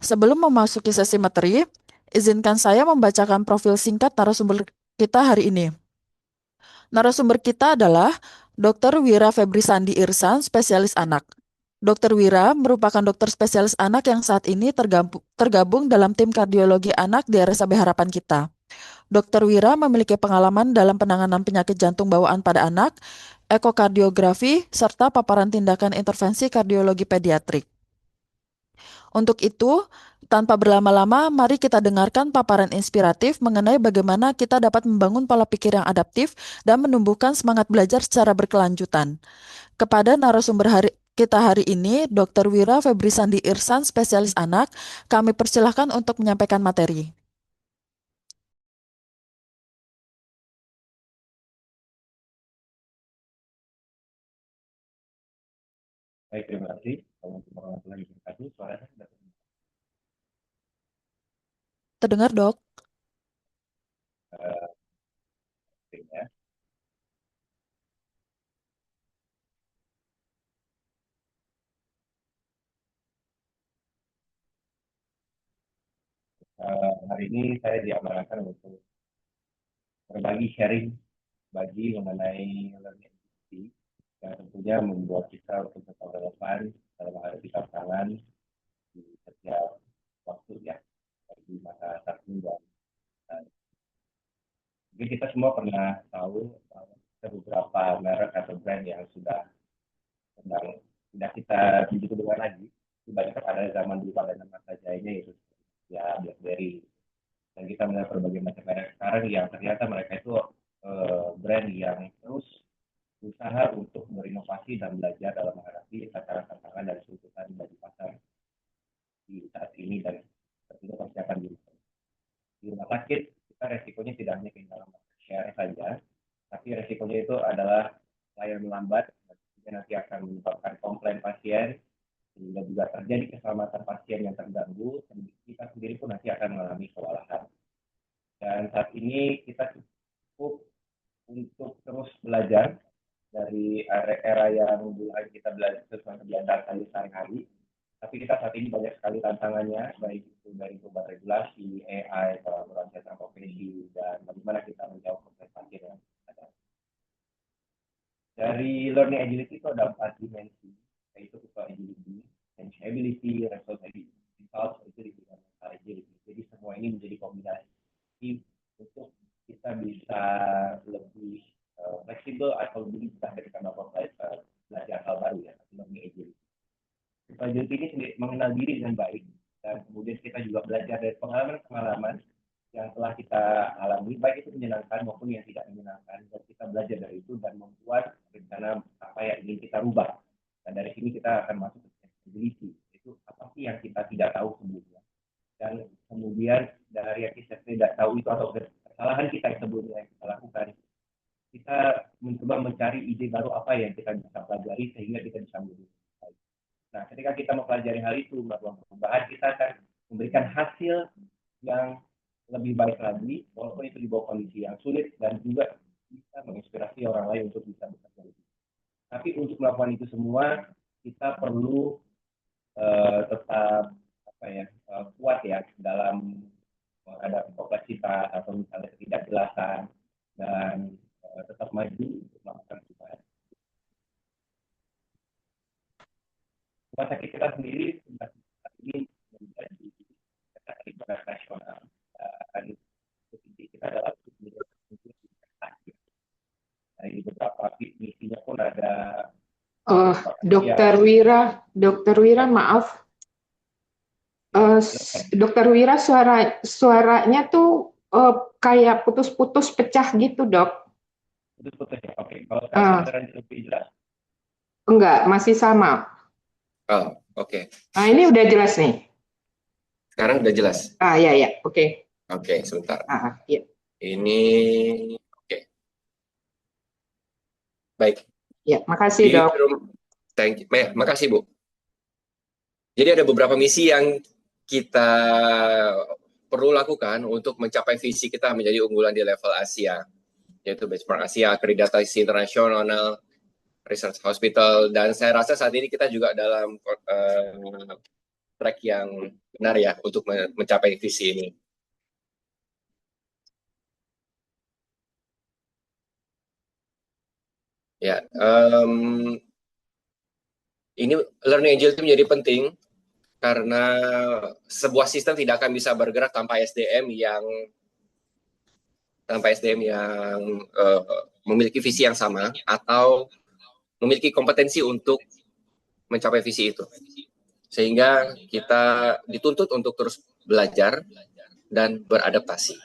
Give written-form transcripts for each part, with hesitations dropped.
Sebelum memasuki sesi materi, izinkan saya membacakan profil singkat narasumber kita hari ini. Narasumber kita adalah Dr. Wira Febrisandi Irsan, spesialis anak. Dr. Wira merupakan dokter spesialis anak yang saat ini tergabung dalam tim kardiologi anak di RSAB Harapan Kita. Dr. Wira memiliki pengalaman dalam penanganan penyakit jantung bawaan pada anak, ekokardiografi, serta paparan tindakan intervensi kardiologi pediatrik. Untuk itu, tanpa berlama-lama, mari kita dengarkan paparan inspiratif mengenai bagaimana kita dapat membangun pola pikir yang adaptif dan menumbuhkan semangat belajar secara berkelanjutan. Kepada narasumber kita hari ini, Dr. Wira Febrisandi Irsan, spesialis anak, kami persilahkan untuk menyampaikan materi. Baik, terima kasih. Assalamualaikum warahmatullahi wabarakatuh. Suaranya sudah Terdengar, Dok? penting ya. Hari ini saya diamanahkan untuk berbagi sharing bagi mengenai learning activity yang tentunya membuat kita untuk tetap relevan dalam menghadapi tantangan di setiap waktu ya, di masa saat ini dan mungkin kita semua pernah tahu ada beberapa merek atau brand yang sedang tidak kita begitu dengar lagi. Kebanyakan pada zaman dulu pada masa jayanya itu ya BlackBerry, dan kita melihat berbagai macam merek sekarang yang ternyata mereka itu brand yang terus berusaha untuk berinovasi dan belajar dalam menghadapi tantangan-tantangan dan tuntutan dari pasar di saat ini, dan tentunya pasti akan di rumah sakit. Kita resikonya tidak hanya kehilangan market share saja, tapi resikonya itu adalah layanan melambat, dan nanti akan menyebabkan komplain pasien, sehingga juga terjadi keselamatan pasien yang terganggu, dan kita sendiri pun nanti akan mengalami kewalahan. Dan saat ini kita cukup untuk terus belajar dari era yang dulu kita belajar sesuai kebiasaan sehari-hari. Tapi kita saat ini banyak sekali tantangannya, baik itu dari perubahan regulasi, AI, kolaborasi antar profesi, dan bagaimana kita menjawab permasalahan yang ada. Dari learning agility itu ada 4 dimensi, yaitu people agility, changeability, responsibility, itu di bidang agility. Jadi semua ini menjadi kombinasi untuk kita bisa lebih fleksibel atau lebih mudah ketika melakukan belajar hal baru ya, learning agility. Agility ini sendiri mengenal diri dengan baik, dan kemudian kita juga belajar dari pengalaman-pengalaman yang telah kita alami, baik itu menyenangkan maupun yang tidak menyenangkan, dan kita belajar dari itu dan membuat rencana apa yang ingin kita rubah. Dan dari sini kita akan masuk ke accessibility, itu apa sih yang kita tidak tahu sebelumnya, dan kemudian dari yang kita tidak tahu itu atau kesalahan kita yang sebelumnya yang kita lakukan, kita mencoba mencari ide baru apa yang kita bisa pelajari sehingga kita bisa menjadi baik. Nah, ketika kita mempelajari hal itu, melakukan perubahan, kita akan memberikan hasil yang lebih baik lagi, walaupun itu di bawah kondisi yang sulit, dan juga bisa menginspirasi orang lain untuk bisa bekerja lebih. Tapi untuk melakukan itu semua, kita perlu tetap kuat ya dalam menghadapi kompleksitas atau misalnya ketidakjelasan, dan tetap maju untuk melakukan perubahan. Rumah sakit kita sendiri sudah ini menjadi ibadah nasional, dan kita adalah dari beberapa misinya pun ada. Dokter Wira, maaf, Dokter Wira suaranya tuh kayak putus-putus pecah gitu, Dok. Putus-putus ya, oke. Kalau sekarang lebih jelas? Enggak, masih sama. Oh, oke. Nah, ini udah jelas nih. Sekarang udah jelas. Ya, oke. Oke, sebentar. Ya. Ini oke. Baik. Ya, makasih, Dok. Thank you. Makasih, Bu. Jadi ada beberapa misi yang kita perlu lakukan untuk mencapai visi kita menjadi unggulan di level Asia, yaitu benchmark Asia, akreditasi internasional, research hospital, dan saya rasa saat ini kita juga dalam track yang benar ya untuk mencapai visi ini. Ya, ini learning agile itu menjadi penting karena sebuah sistem tidak akan bisa bergerak tanpa SDM yang memiliki visi yang sama atau memiliki kompetensi untuk mencapai visi itu. Sehingga kita dituntut untuk terus belajar dan beradaptasi.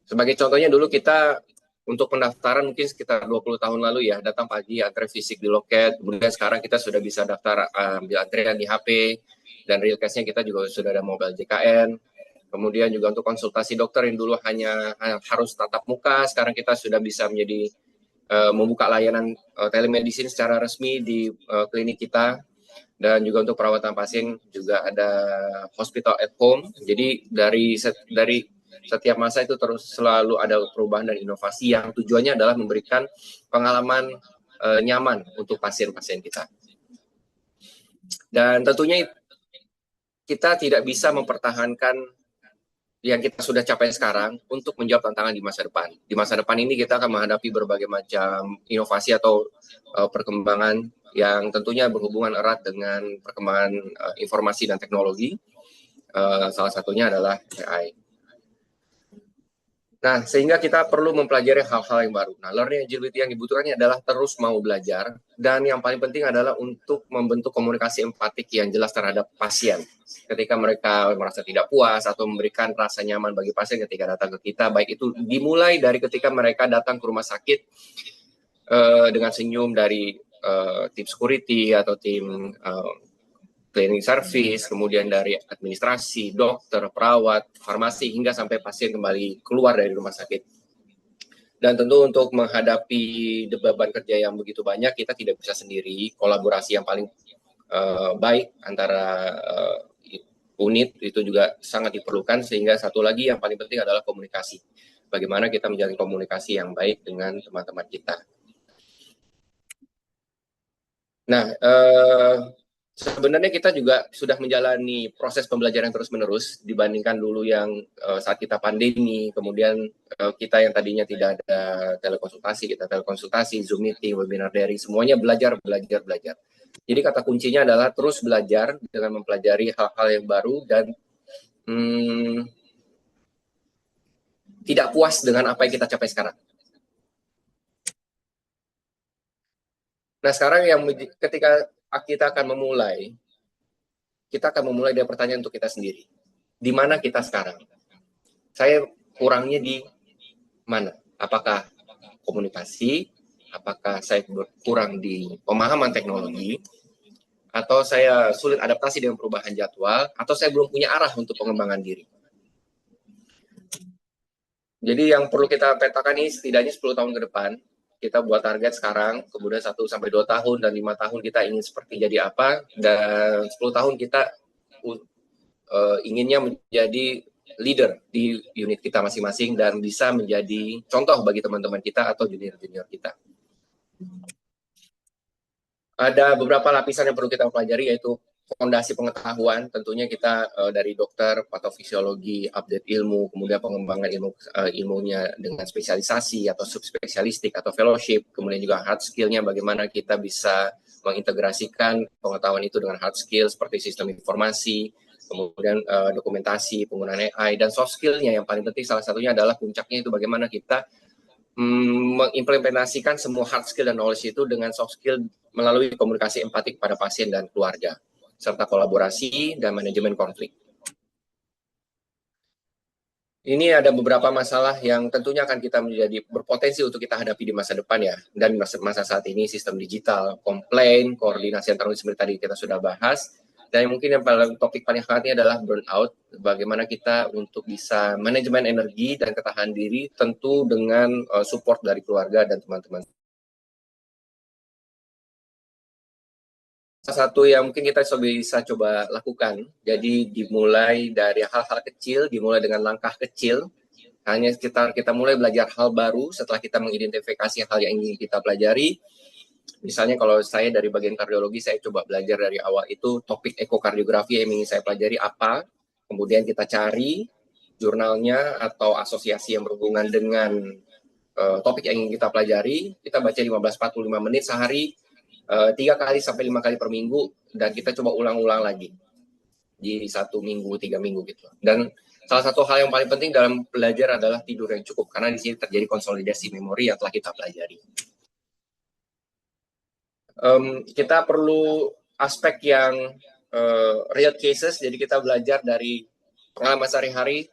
Sebagai contohnya dulu kita untuk pendaftaran mungkin sekitar 20 tahun lalu ya, datang pagi antre fisik di loket, kemudian sekarang kita sudah bisa daftar ambil antrian di HP, dan real case-nya kita juga sudah ada mobile JKN. Kemudian juga untuk konsultasi dokter yang dulu hanya harus tatap muka, sekarang kita sudah bisa menjadi membuka layanan telemedicine secara resmi di klinik kita. Dan juga untuk perawatan pasien juga ada hospital at home. Jadi dari setiap masa itu terus selalu ada perubahan dan inovasi yang tujuannya adalah memberikan pengalaman nyaman untuk pasien-pasien kita. Dan tentunya kita tidak bisa mempertahankan yang kita sudah capai sekarang untuk menjawab tantangan di masa depan. Di masa depan ini kita akan menghadapi berbagai macam inovasi atau perkembangan yang tentunya berhubungan erat dengan perkembangan informasi dan teknologi. Salah satunya adalah AI. Nah, sehingga kita perlu mempelajari hal-hal yang baru. Nah, learning agility yang dibutuhkannya adalah terus mau belajar, dan yang paling penting adalah untuk membentuk komunikasi empatik yang jelas terhadap pasien. Ketika mereka merasa tidak puas atau memberikan rasa nyaman bagi pasien ketika datang ke kita, baik itu dimulai dari ketika mereka datang ke rumah sakit dengan senyum dari tim security atau tim cleaning service, kemudian dari administrasi, dokter, perawat, farmasi, hingga sampai pasien kembali keluar dari rumah sakit. Dan tentu untuk menghadapi beban kerja yang begitu banyak, kita tidak bisa sendiri. Kolaborasi yang paling baik antara unit itu juga sangat diperlukan, sehingga satu lagi yang paling penting adalah komunikasi. Bagaimana kita menjalin komunikasi yang baik dengan teman-teman kita. Nah, sebenarnya kita juga sudah menjalani proses pembelajaran terus-menerus dibandingkan dulu yang saat kita pandemi, kemudian kita yang tadinya tidak ada telekonsultasi, kita telekonsultasi, Zoom meeting, webinar daring, semuanya belajar. Jadi kata kuncinya adalah terus belajar dengan mempelajari hal-hal yang baru dan tidak puas dengan apa yang kita capai sekarang. Nah, sekarang yang ketika kita akan memulai dari pertanyaan untuk kita sendiri. Di mana kita sekarang? Saya kurangnya di mana? Apakah komunikasi? Apakah saya kurang di pemahaman teknologi? Atau saya sulit adaptasi dengan perubahan jadwal? Atau saya belum punya arah untuk pengembangan diri? Jadi yang perlu kita petakan ini setidaknya 10 tahun ke depan. Kita buat target sekarang, kemudian 1-2 tahun dan 5 tahun kita ingin seperti jadi apa, dan 10 tahun kita inginnya menjadi leader di unit kita masing-masing dan bisa menjadi contoh bagi teman-teman kita atau junior-junior kita. Ada beberapa lapisan yang perlu kita pelajari, yaitu fondasi pengetahuan. Tentunya kita dari dokter, patofisiologi, update ilmu, kemudian pengembangan ilmunya dengan spesialisasi atau subspesialistik atau fellowship, kemudian juga hard skill-nya bagaimana kita bisa mengintegrasikan pengetahuan itu dengan hard skill seperti sistem informasi, kemudian dokumentasi, penggunaan AI, dan soft skill-nya yang paling penting salah satunya adalah puncaknya itu bagaimana kita mengimplementasikan semua hard skill dan knowledge itu dengan soft skill melalui komunikasi empatik pada pasien dan keluarga, serta kolaborasi dan manajemen konflik. Ini ada beberapa masalah yang tentunya akan kita menjadi berpotensi untuk kita hadapi di masa depan ya. Dan masa saat ini sistem digital, komplain, koordinasi antar unit seperti tadi kita sudah bahas. Dan mungkin yang topik paling hangatnya adalah burnout. Bagaimana kita untuk bisa manajemen energi dan ketahanan diri tentu dengan support dari keluarga dan teman-teman. Salah satu yang mungkin kita bisa coba lakukan, jadi dimulai dari hal-hal kecil, dimulai dengan langkah kecil, hanya kita mulai belajar hal baru setelah kita mengidentifikasi hal yang ingin kita pelajari, Misalnya kalau saya dari bagian kardiologi, saya coba belajar dari awal itu topik ekokardiografi yang ingin saya pelajari apa, kemudian kita cari jurnalnya atau asosiasi yang berhubungan dengan topik yang ingin kita pelajari, kita baca 15-45 menit sehari, 3 kali sampai 5 kali per minggu, dan kita coba ulang-ulang lagi di 1 minggu, 3 minggu gitu. Dan salah satu hal yang paling penting dalam belajar adalah tidur yang cukup, karena di sini terjadi konsolidasi memori yang telah kita pelajari. Kita perlu aspek yang real cases, jadi kita belajar dari pengalaman sehari-hari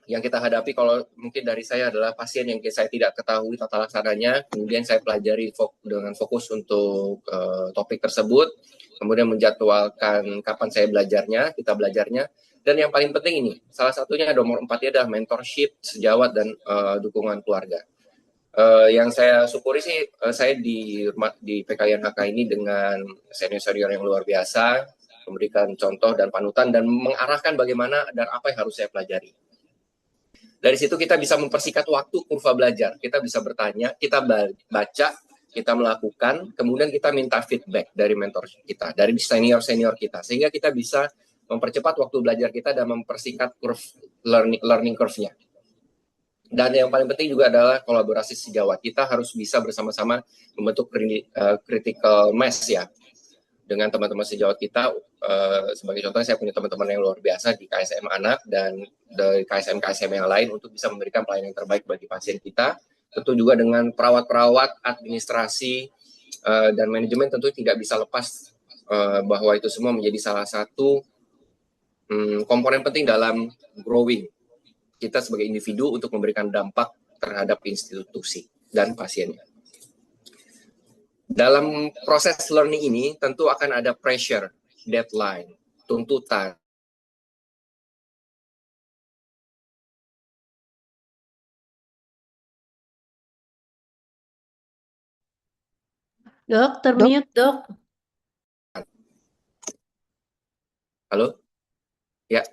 yang kita hadapi. Kalau mungkin dari saya adalah pasien yang saya tidak ketahui tata laksananya, kemudian saya pelajari dengan fokus untuk topik tersebut, kemudian menjadwalkan kapan saya belajarnya, kita belajarnya, dan yang paling penting ini, salah satunya nomor 4 adalah mentorship, sejawat, dan dukungan keluarga. Yang saya syukuri sih, saya di PKIN HK ini dengan senior-senior yang luar biasa, memberikan contoh dan panutan, dan mengarahkan bagaimana dan apa yang harus saya pelajari. Dari situ kita bisa mempersingkat waktu kurva belajar. Kita bisa bertanya, kita baca, kita melakukan, kemudian kita minta feedback dari mentor kita, dari senior-senior kita, sehingga kita bisa mempercepat waktu belajar kita dan mempersingkat learning curve-nya. Dan yang paling penting juga adalah kolaborasi sejawat. Kita harus bisa bersama-sama membentuk critical mass ya, dengan teman-teman sejawat kita. Sebagai contoh, saya punya teman-teman yang luar biasa di KSM Anak dan dari KSM-KSM yang lain untuk bisa memberikan pelayanan yang terbaik bagi pasien kita. Tentu juga dengan perawat-perawat, administrasi, dan manajemen tentu tidak bisa lepas bahwa itu semua menjadi salah satu komponen penting dalam growing kita sebagai individu untuk memberikan dampak terhadap institusi dan pasiennya. Dalam proses learning ini tentu akan ada pressure, deadline, tuntutan. Dok, termute, Dok. Halo? Ya.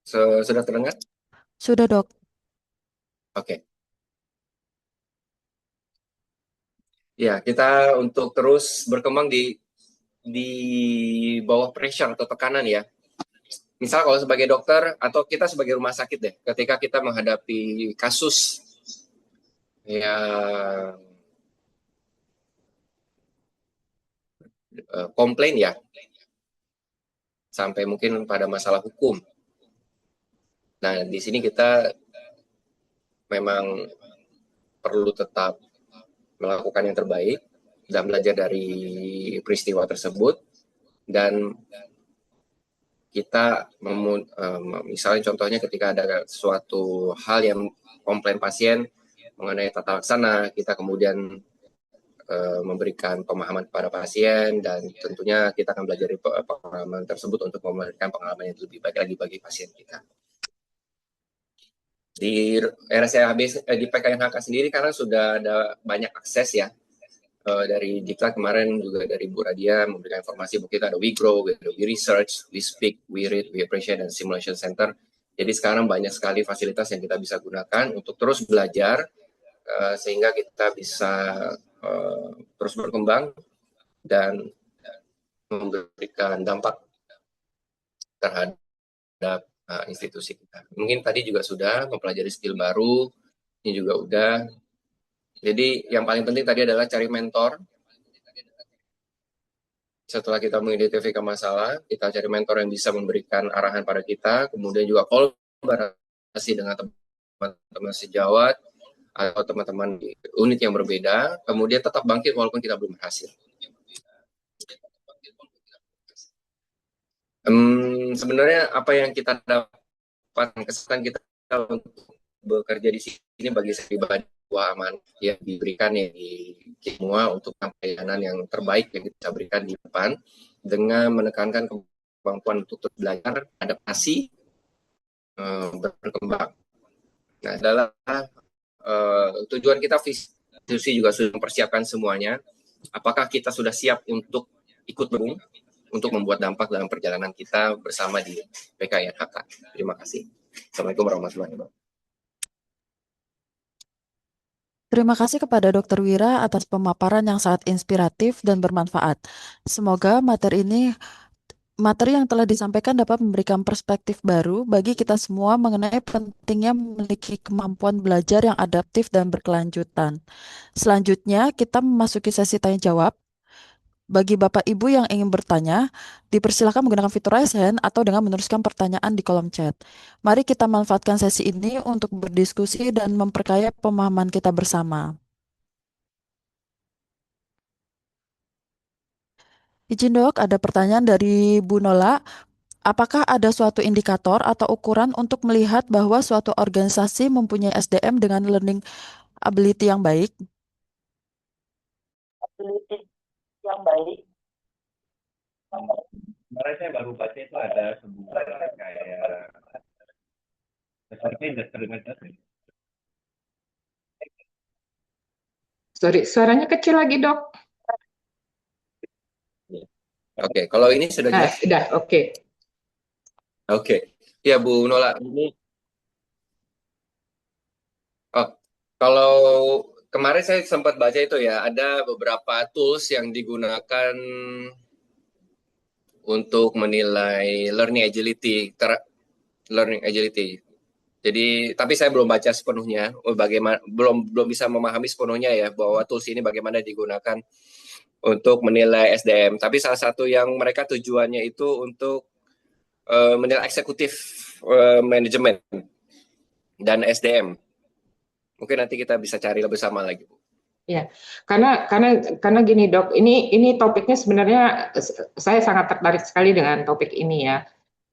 Sudah terdengar? Sudah, Dok. Oke. Ya, kita untuk terus berkembang di bawah pressure atau tekanan ya. Misal kalau sebagai dokter atau kita sebagai rumah sakit deh, ketika kita menghadapi kasus yang komplain ya, sampai mungkin pada masalah hukum. Nah, di sini kita memang perlu tetap melakukan yang terbaik dan belajar dari peristiwa tersebut. Dan kita misalnya contohnya ketika ada suatu hal yang komplain pasien mengenai tata laksana, kita kemudian memberikan pemahaman kepada pasien, dan tentunya kita akan belajar pengalaman tersebut untuk memberikan pengalaman yang lebih baik lagi bagi pasien kita. Di RSCHB, di PKIN HK sendiri karena sudah ada banyak akses ya, dari Diklat kemarin juga dari Bu Radia memberikan informasi bahwa kita ada We Grow, we Research, We Speak, We Read, We Appreciate, dan Simulation Center. Jadi sekarang banyak sekali fasilitas yang kita bisa gunakan untuk terus belajar, sehingga kita bisa terus berkembang dan memberikan dampak terhadap institusi kita. Mungkin tadi juga sudah mempelajari skill baru, ini juga udah. Jadi yang paling penting tadi adalah cari mentor. Setelah kita mengidentifikasi masalah, kita cari mentor yang bisa memberikan arahan pada kita, kemudian juga kolaborasi dengan teman-teman sejawat atau teman-teman di unit yang berbeda, kemudian tetap bangkit walaupun kita belum berhasil. Sebenarnya apa yang kita dapat, kesan kita untuk bekerja di sini bagi saya pribadi aman ya, diberikan ya di semua untuk pelayanan yang terbaik yang kita berikan di depan, dengan menekankan kemampuan untuk terus belajar, adaptasi, berkembang. Nah, adalah tujuan kita, institusi juga sudah mempersiapkan semuanya. Apakah kita sudah siap untuk ikut bergabung untuk membuat dampak dalam perjalanan kita bersama di PKIN HK. Terima kasih. Assalamualaikum warahmatullahi wabarakatuh. Terima kasih kepada Dr. Wira atas pemaparan yang sangat inspiratif dan bermanfaat. Semoga materi yang telah disampaikan dapat memberikan perspektif baru bagi kita semua mengenai pentingnya memiliki kemampuan belajar yang adaptif dan berkelanjutan. Selanjutnya, kita memasuki sesi tanya jawab. Bagi Bapak Ibu yang ingin bertanya, dipersilakan menggunakan fitur raise hand atau dengan menuliskan pertanyaan di kolom chat. Mari kita manfaatkan sesi ini untuk berdiskusi dan memperkaya pemahaman kita bersama. Izin dok, ada pertanyaan dari Bu Nola. Apakah ada suatu indikator atau ukuran untuk melihat bahwa suatu organisasi mempunyai SDM dengan learning ability yang baik? Ability yang baik. Kemarin saya baru baca itu ada sebuah kayak seperti determinasi. Sorry, suaranya kecil lagi, Dok. Oke, kalau ini sudah Nah, jelas? sudah, oke. Oke. Ya, Bu Nola, ini kalau kemarin saya sempat baca itu ya, ada beberapa tools yang digunakan untuk menilai learning agility. Jadi, tapi saya belum baca sepenuhnya, bagaimana belum bisa memahami sepenuhnya ya bahwa tools ini bagaimana digunakan untuk menilai SDM. Tapi salah satu yang mereka tujuannya itu untuk menilai eksekutif manajemen dan SDM. Mungkin nanti kita bisa cari bersama lagi, Bu. Ya, karena gini Dok, ini topiknya sebenarnya saya sangat tertarik sekali dengan topik ini ya.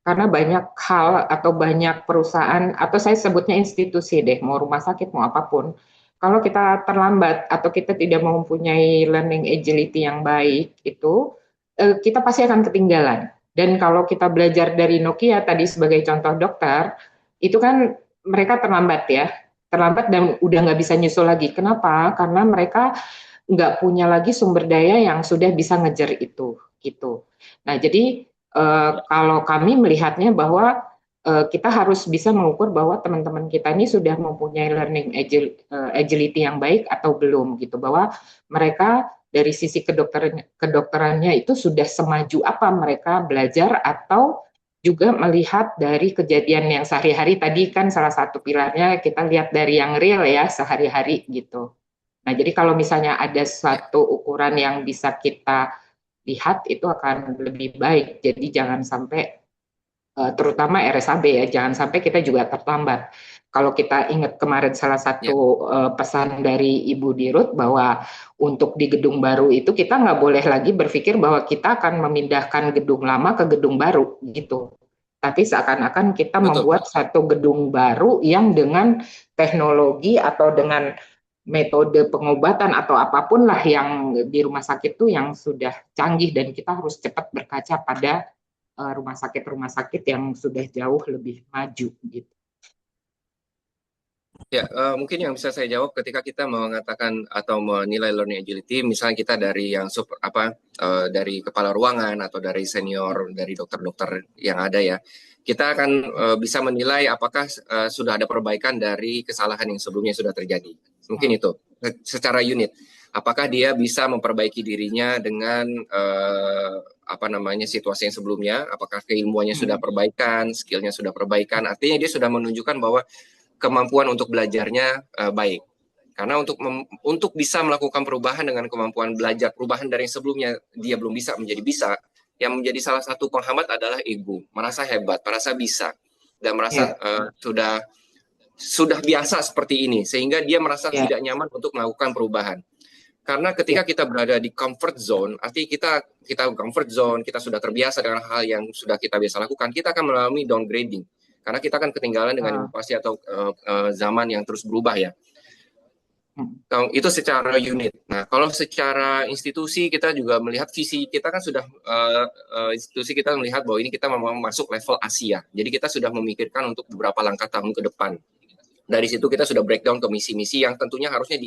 Karena banyak hal atau banyak perusahaan atau saya sebutnya institusi deh, mau rumah sakit mau apapun. Kalau kita terlambat atau kita tidak mempunyai learning agility yang baik itu kita pasti akan ketinggalan. Dan kalau kita belajar dari Nokia tadi sebagai contoh dokter, itu kan mereka terlambat dan udah nggak bisa nyusul lagi. Kenapa? Karena mereka nggak punya lagi sumber daya yang sudah bisa ngejar itu, gitu. Nah, jadi kalau kami melihatnya bahwa kita harus bisa mengukur bahwa teman-teman kita ini sudah mempunyai learning agility yang baik atau belum, gitu. Bahwa mereka dari sisi kedokterannya itu sudah semaju apa mereka belajar atau juga melihat dari kejadian yang sehari-hari tadi kan salah satu pilarnya kita lihat dari yang real ya sehari-hari gitu. Nah, jadi kalau misalnya ada satu ukuran yang bisa kita lihat itu akan lebih baik. Jadi jangan sampai terutama RSAB ya, jangan sampai kita juga terlambat. Kalau kita ingat kemarin salah satu pesan dari Ibu Dirut bahwa untuk di gedung baru itu kita nggak boleh lagi berpikir bahwa kita akan memindahkan gedung lama ke gedung baru gitu. Tapi seakan-akan kita Betul. membuat satu gedung baru yang dengan teknologi atau dengan metode pengobatan atau apapun lah yang di rumah sakit itu yang sudah canggih dan kita harus cepat berkaca pada rumah sakit yang sudah jauh lebih maju gitu. Ya, mungkin yang bisa saya jawab ketika kita mengatakan atau menilai learning agility, misalnya kita dari yang dari kepala ruangan atau dari senior, dari dokter-dokter yang ada ya, kita akan bisa menilai apakah sudah ada perbaikan dari kesalahan yang sebelumnya sudah terjadi. Mungkin itu secara unit. Apakah dia bisa memperbaiki dirinya dengan situasi yang sebelumnya? Apakah keilmuannya sudah perbaikan, skillnya sudah perbaikan? Artinya dia sudah menunjukkan bahwa kemampuan untuk belajarnya baik. Karena untuk bisa melakukan perubahan dengan kemampuan belajar, perubahan dari yang sebelumnya dia belum bisa menjadi bisa, yang menjadi salah satu penghambat adalah ego, merasa hebat, merasa bisa, dan merasa sudah biasa seperti ini, sehingga dia merasa tidak nyaman untuk melakukan perubahan. Karena ketika kita berada di comfort zone, artinya kita comfort zone, kita sudah terbiasa dengan hal yang sudah kita biasa lakukan, kita akan mengalami downgrading. Karena kita akan ketinggalan dengan inovasi atau zaman yang terus berubah ya. Itu secara unit. Nah, kalau secara institusi kita juga melihat visi kita kan sudah institusi kita melihat bahwa ini kita mau masuk level Asia. Jadi kita sudah memikirkan untuk beberapa langkah tahun ke depan. Dari situ kita sudah breakdown ke misi-misi yang tentunya harusnya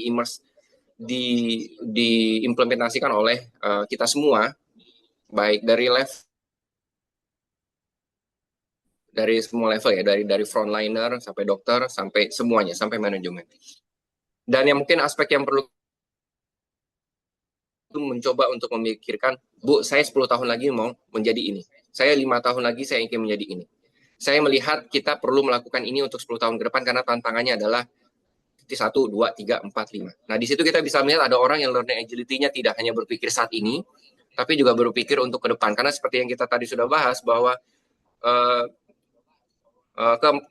diimplementasikan oleh kita semua, baik dari semua level ya, dari frontliner sampai dokter sampai semuanya, sampai manajemen. Dan yang mungkin aspek yang perlu mencoba untuk memikirkan, Bu, saya 10 tahun lagi mau menjadi ini. Saya 5 tahun lagi saya ingin menjadi ini. Saya melihat kita perlu melakukan ini untuk 10 tahun ke depan karena tantangannya adalah 1, 2, 3, 4, 5. Nah, di situ kita bisa melihat ada orang yang learning agility-nya tidak hanya berpikir saat ini, tapi juga berpikir untuk ke depan. Karena seperti yang kita tadi sudah bahas bahwa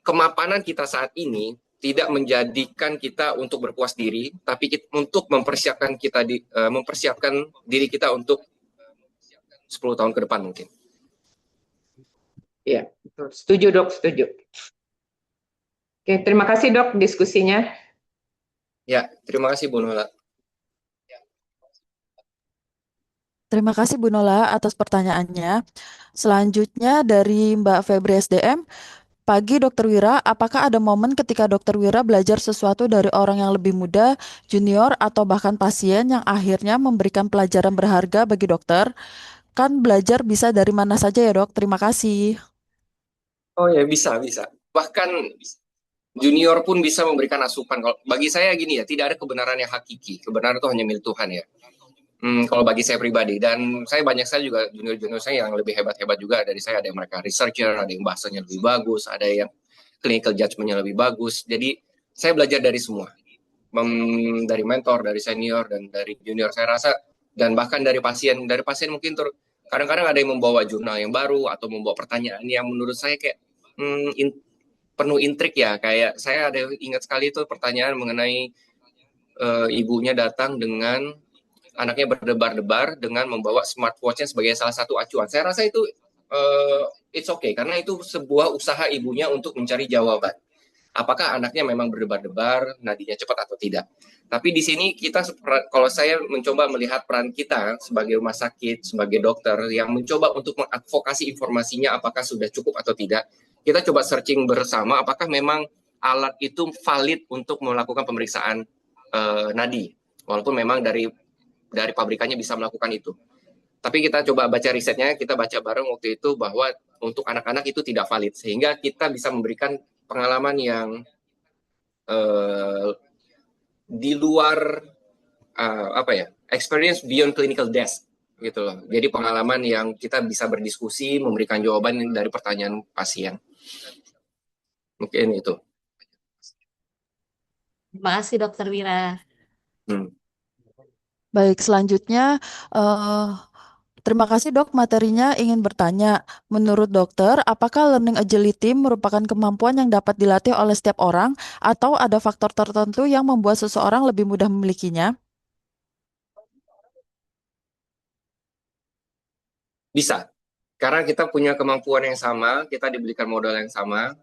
kemapanan kita saat ini tidak menjadikan kita untuk berpuas diri, tapi untuk mempersiapkan diri kita untuk 10 tahun ke depan mungkin. Iya, betul. Setuju dok, setuju. Oke, terima kasih dok diskusinya. Ya, terima kasih Bu Nola. Terima kasih Bu Nola atas pertanyaannya. Selanjutnya dari Mbak Febri SDM. Pagi Dokter Wira, apakah ada momen ketika Dokter Wira belajar sesuatu dari orang yang lebih muda, junior, atau bahkan pasien yang akhirnya memberikan pelajaran berharga bagi dokter? Kan belajar bisa dari mana saja ya dok? Terima kasih. Oh ya, bisa. Bahkan junior pun bisa memberikan asupan. Kalau bagi saya gini ya, tidak ada kebenaran yang hakiki. Kebenaran itu hanya milik Tuhan ya. Kalau bagi saya pribadi, dan saya banyak sekali juga junior-junior saya yang lebih hebat-hebat juga dari saya. Ada yang mereka researcher, ada yang bahasanya lebih bagus, ada yang clinical judgment-nya lebih bagus. Jadi saya belajar dari semua, dari mentor, dari senior, dan dari junior. Saya rasa, dan bahkan dari pasien. Dari pasien mungkin kadang-kadang ada yang membawa jurnal yang baru atau membawa pertanyaan yang menurut saya kayak penuh intrik ya. Kayak saya ada ingat sekali itu pertanyaan mengenai ibunya datang dengan anaknya berdebar-debar dengan membawa smartwatch-nya sebagai salah satu acuan. Saya rasa itu it's okay, karena itu sebuah usaha ibunya untuk mencari jawaban. Apakah anaknya memang berdebar-debar, nadinya cepat atau tidak. Tapi di sini kita, kalau saya mencoba melihat peran kita sebagai rumah sakit, sebagai dokter, yang mencoba untuk mengadvokasi informasinya apakah sudah cukup atau tidak, kita coba searching bersama apakah memang alat itu valid untuk melakukan pemeriksaan nadi. Walaupun memang dari pabrikannya bisa melakukan itu. Tapi kita coba baca risetnya, kita baca bareng waktu itu bahwa untuk anak-anak itu tidak valid. Sehingga kita bisa memberikan pengalaman yang di luar experience beyond clinical desk gitu loh. Jadi pengalaman yang kita bisa berdiskusi, memberikan jawaban dari pertanyaan pasien. Mungkin itu. Terima kasih Dokter Wira. Baik, selanjutnya terima kasih dok, materinya ingin bertanya. Menurut dokter, apakah learning agility merupakan kemampuan yang dapat dilatih oleh setiap orang atau ada faktor tertentu yang membuat seseorang lebih mudah memilikinya? Bisa, karena kita punya kemampuan yang sama, kita diberikan modal yang sama,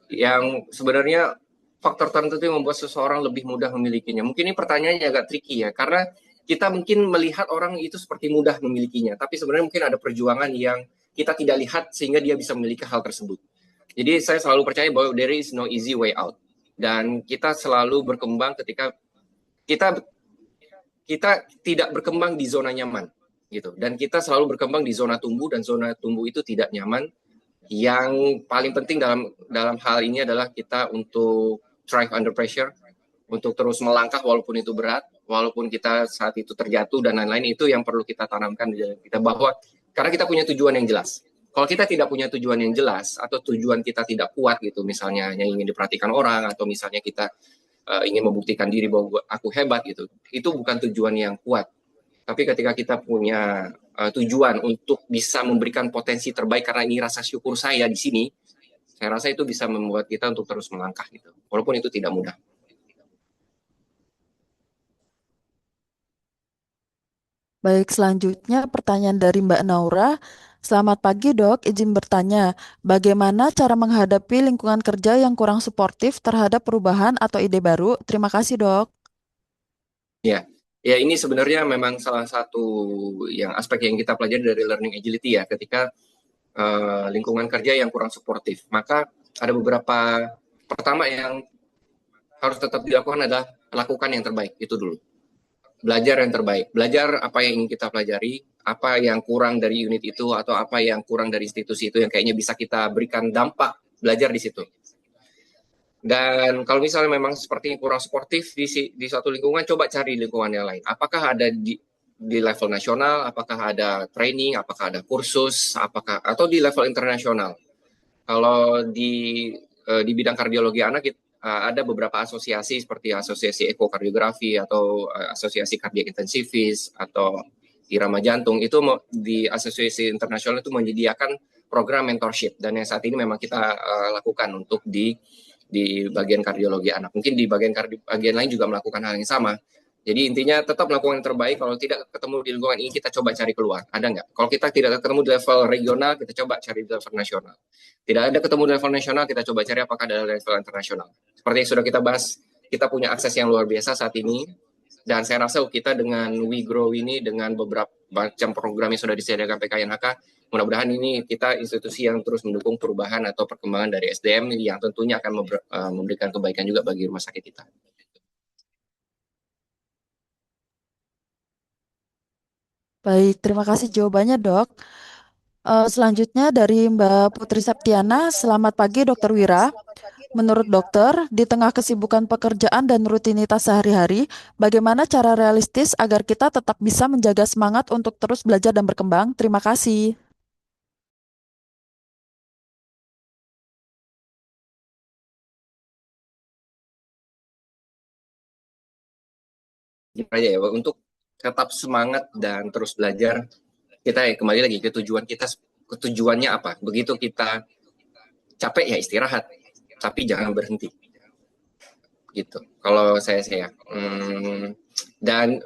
yang sebenarnya faktor tertentu yang membuat seseorang lebih mudah memilikinya. Mungkin ini pertanyaannya agak tricky ya, karena kita mungkin melihat orang itu seperti mudah memilikinya, tapi sebenarnya mungkin ada perjuangan yang kita tidak lihat sehingga dia bisa memiliki hal tersebut. Jadi saya selalu percaya bahwa there is no easy way out. Dan kita selalu berkembang ketika kita tidak berkembang di zona nyaman gitu. Dan kita selalu berkembang di zona tumbuh, dan zona tumbuh itu tidak nyaman. Yang paling penting dalam hal ini adalah kita untuk thrive under pressure, untuk terus melangkah walaupun itu berat, walaupun kita saat itu terjatuh dan lain-lain. Itu yang perlu kita tanamkan di dalam kita, bahwa karena kita punya tujuan yang jelas. Kalau kita tidak punya tujuan yang jelas, atau tujuan kita tidak kuat gitu, misalnya hanya ingin diperhatikan orang, atau misalnya kita ingin membuktikan diri bahwa aku hebat gitu, itu bukan tujuan yang kuat. Tapi ketika kita punya tujuan untuk bisa memberikan potensi terbaik, karena ini rasa syukur saya di sini, saya rasa itu bisa membuat kita untuk terus melangkah gitu, walaupun itu tidak mudah. Baik, selanjutnya pertanyaan dari Mbak Naura. Selamat pagi dok, izin bertanya, bagaimana cara menghadapi lingkungan kerja yang kurang suportif terhadap perubahan atau ide baru? Terima kasih dok. Ya, ini sebenarnya memang salah satu yang aspek yang kita pelajari dari learning agility ya, ketika lingkungan kerja yang kurang suportif. Maka ada beberapa, pertama yang harus tetap dilakukan adalah lakukan yang terbaik, itu dulu. Belajar yang terbaik, belajar apa yang ingin kita pelajari, apa yang kurang dari unit itu, atau apa yang kurang dari institusi itu yang kayaknya bisa kita berikan dampak, belajar di situ. Dan kalau misalnya memang seperti kurang sportif di suatu lingkungan, coba cari lingkungan yang lain. Apakah ada di level nasional, apakah ada training, apakah ada kursus, atau di level internasional. Kalau di bidang kardiologi anak ada beberapa asosiasi seperti asosiasi ekokardiografi atau asosiasi kardiak intensivis atau irama jantung, itu di asosiasi internasional itu menyediakan program mentorship, dan yang saat ini memang kita lakukan untuk di bagian kardiologi anak. Mungkin di bagian lain juga melakukan hal yang sama. Jadi intinya tetap melakukan yang terbaik. Kalau tidak ketemu di lingkungan ini, kita coba cari keluar. Ada nggak? Kalau kita tidak ketemu di level regional, kita coba cari di level nasional. Tidak ada ketemu di level nasional, kita coba cari apakah ada level internasional. Seperti yang sudah kita bahas, kita punya akses yang luar biasa saat ini. Dan saya rasa kita dengan WeGrow ini, dengan beberapa macam program yang sudah disediakan PKNHK, mudah-mudahan ini kita institusi yang terus mendukung perubahan atau perkembangan dari SDM yang tentunya akan memberikan kebaikan juga bagi rumah sakit kita. Baik, terima kasih jawabannya, Dok. Selanjutnya dari Mbak Putri Septiana, selamat pagi Dokter Wira. Menurut dokter, di tengah kesibukan pekerjaan dan rutinitas sehari-hari, bagaimana cara realistis agar kita tetap bisa menjaga semangat untuk terus belajar dan berkembang? Terima kasih. Aja ya, untuk tetap semangat dan terus belajar, kita kembali lagi ke tujuan kita, tujuannya apa. Begitu kita capek ya istirahat, tapi jangan berhenti. Gitu. Kalau saya. Dan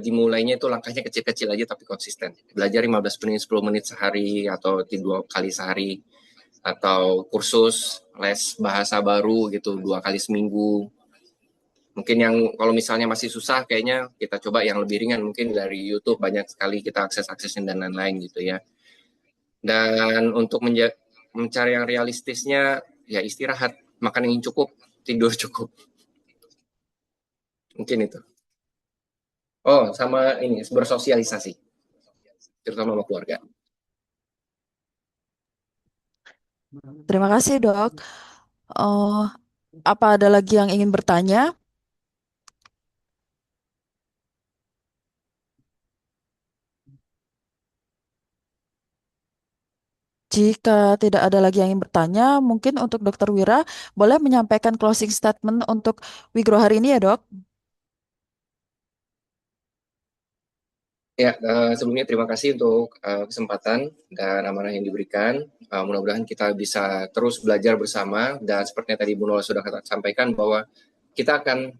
dimulainya itu langkahnya kecil-kecil aja tapi konsisten. Belajar 15 menit, 10 menit sehari atau 2 kali sehari, atau kursus les bahasa baru gitu 2 kali seminggu. Mungkin yang kalau misalnya masih susah, kayaknya kita coba yang lebih ringan, mungkin dari YouTube banyak sekali kita aksesnya dan lain-lain gitu ya. Dan untuk mencari yang realistisnya, ya istirahat, makan yang cukup, tidur cukup. Mungkin itu. Oh, sama ini, bersosialisasi, terutama sama keluarga. Terima kasih, Dok. Apa ada lagi yang ingin bertanya? Jika tidak ada lagi yang ingin bertanya, mungkin untuk Dokter Wira boleh menyampaikan closing statement untuk WeGrow hari ini ya, Dok? Ya, sebelumnya terima kasih untuk kesempatan dan amanah yang diberikan. Mudah-mudahan kita bisa terus belajar bersama, dan seperti yang tadi Bu Nola sudah sampaikan bahwa kita akan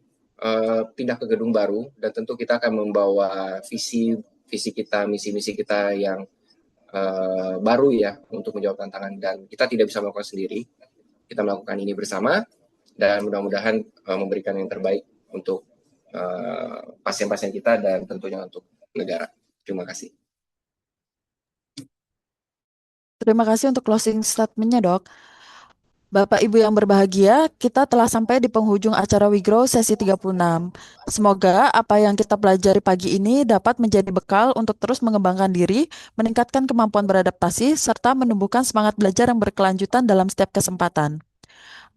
pindah ke gedung baru, dan tentu kita akan membawa visi kita, misi kita yang baru ya untuk menjawab tantangan, dan kita tidak bisa melakukan sendiri. Kita melakukan ini bersama, dan mudah-mudahan memberikan yang terbaik untuk pasien-pasien kita dan tentunya untuk negara. Terima kasih. Terima kasih untuk closing statement-nya, Dok. Bapak Ibu yang berbahagia, kita telah sampai di penghujung acara WeGrow sesi 36. Semoga apa yang kita pelajari pagi ini dapat menjadi bekal untuk terus mengembangkan diri, meningkatkan kemampuan beradaptasi, serta menumbuhkan semangat belajar yang berkelanjutan dalam setiap kesempatan.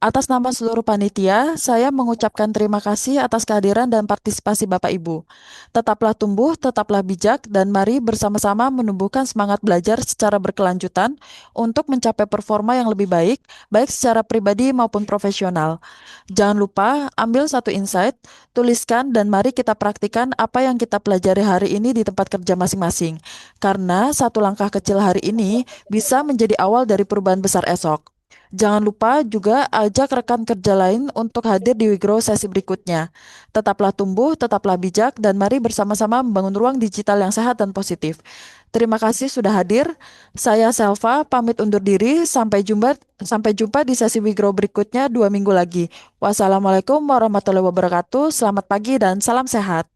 Atas nama seluruh panitia, saya mengucapkan terima kasih atas kehadiran dan partisipasi Bapak Ibu. Tetaplah tumbuh, tetaplah bijak, dan mari bersama-sama menumbuhkan semangat belajar secara berkelanjutan untuk mencapai performa yang lebih baik, baik secara pribadi maupun profesional. Jangan lupa, ambil satu insight, tuliskan, dan mari kita praktikkan apa yang kita pelajari hari ini di tempat kerja masing-masing. Karena satu langkah kecil hari ini bisa menjadi awal dari perubahan besar esok. Jangan lupa juga ajak rekan kerja lain untuk hadir di WeGrow sesi berikutnya. Tetaplah tumbuh, tetaplah bijak, dan mari bersama-sama membangun ruang digital yang sehat dan positif. Terima kasih sudah hadir. Saya Selva, pamit undur diri. Sampai jumpa di sesi WeGrow berikutnya 2 minggu lagi. Wassalamualaikum warahmatullahi wabarakatuh. Selamat pagi dan salam sehat.